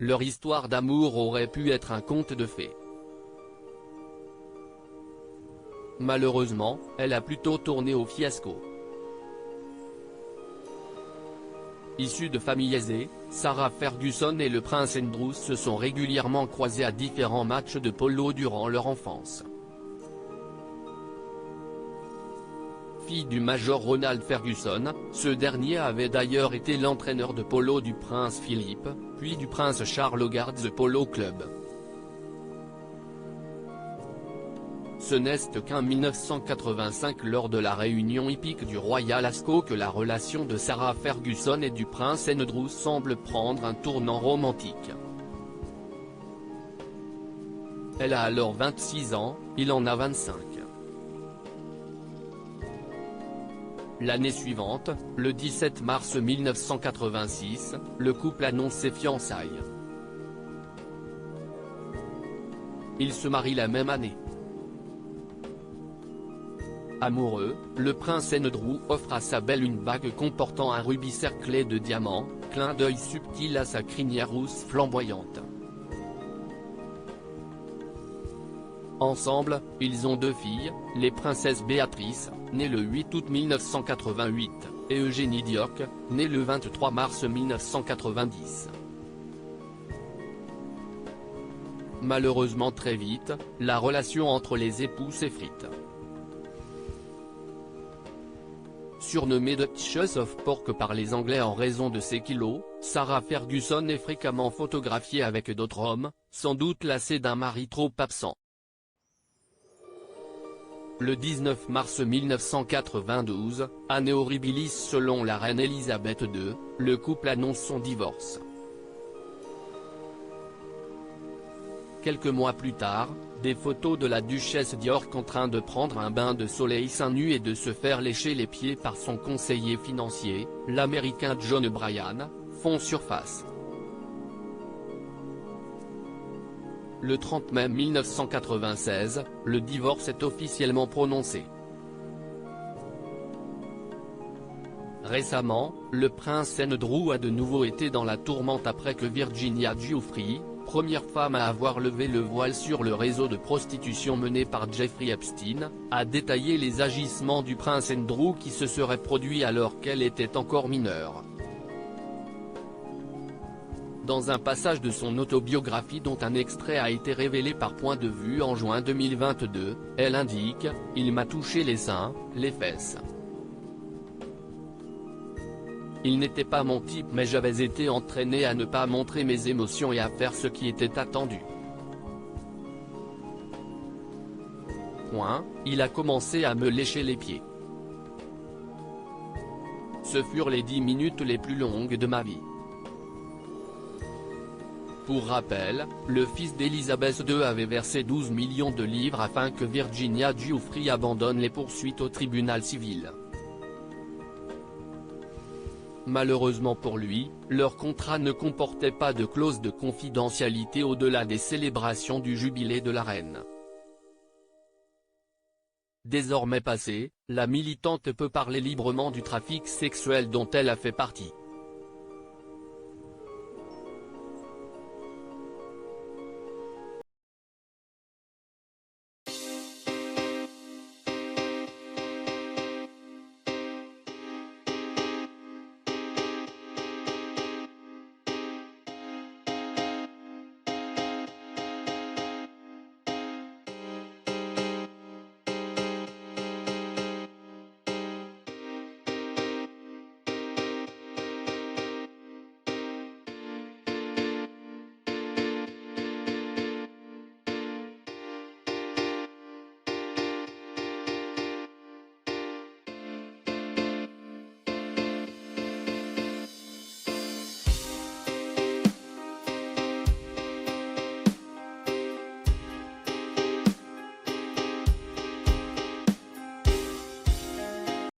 leur histoire d'amour aurait pu être un conte de fées. Malheureusement, elle a plutôt tourné au fiasco. Issue de familles aisées, Sarah Ferguson et le prince Andrew se sont régulièrement croisés à différents matchs de polo durant leur enfance. Fille du major Ronald Ferguson, ce dernier avait d'ailleurs été l'entraîneur de polo du prince Philippe, puis du prince Charles au Guards Polo Club. Ce n'est qu'en 1985 lors de la réunion hippique du Royal Ascot que la relation de Sarah Ferguson et du prince Andrew semble prendre un tournant romantique. Elle a alors 26 ans, il en a 25. L'année suivante, le 17 mars 1986, le couple annonce ses fiançailles. Ils se marient la même année. Amoureux, le prince Andrew offre à sa belle une bague comportant un rubis cerclé de diamants, clin d'œil subtil à sa crinière rousse flamboyante. Ensemble, ils ont 2 filles, les princesses Béatrice, née le 8 août 1988, et Eugénie Dioc, née le 23 mars 1990. Malheureusement très vite, la relation entre les époux s'effrite. Surnommée Duchess of Pork par les Anglais en raison de ses kilos, Sarah Ferguson est fréquemment photographiée avec d'autres hommes, sans doute lassée d'un mari trop absent. Le 19 mars 1992, année horribilis selon la reine Elisabeth II, le couple annonce son divorce. Quelques mois plus tard, des photos de la duchesse d'York en train de prendre un bain de soleil seins nus et de se faire lécher les pieds par son conseiller financier, l'américain John Bryan, font surface. Le 30 mai 1996, le divorce est officiellement prononcé. Récemment, le prince Andrew a de nouveau été dans la tourmente après que Virginia Giuffre, première femme à avoir levé le voile sur le réseau de prostitution mené par Jeffrey Epstein, a détaillé les agissements du prince Andrew qui se seraient produits alors qu'elle était encore mineure. Dans un passage de son autobiographie dont un extrait a été révélé par Point de Vue en juin 2022, elle indique « Il m'a touché les seins, les fesses. Il n'était pas mon type mais j'avais été entraîné à ne pas montrer mes émotions et à faire ce qui était attendu. Il a commencé à me lécher les pieds. Ce furent les 10 minutes les plus longues de ma vie. » Pour rappel, le fils d'Elizabeth II avait versé 12 millions de livres afin que Virginia Giuffre abandonne les poursuites au tribunal civil. Malheureusement pour lui, leur contrat ne comportait pas de clause de confidentialité au-delà des célébrations du jubilé de la reine. Désormais passée, la militante peut parler librement du trafic sexuel dont elle a fait partie.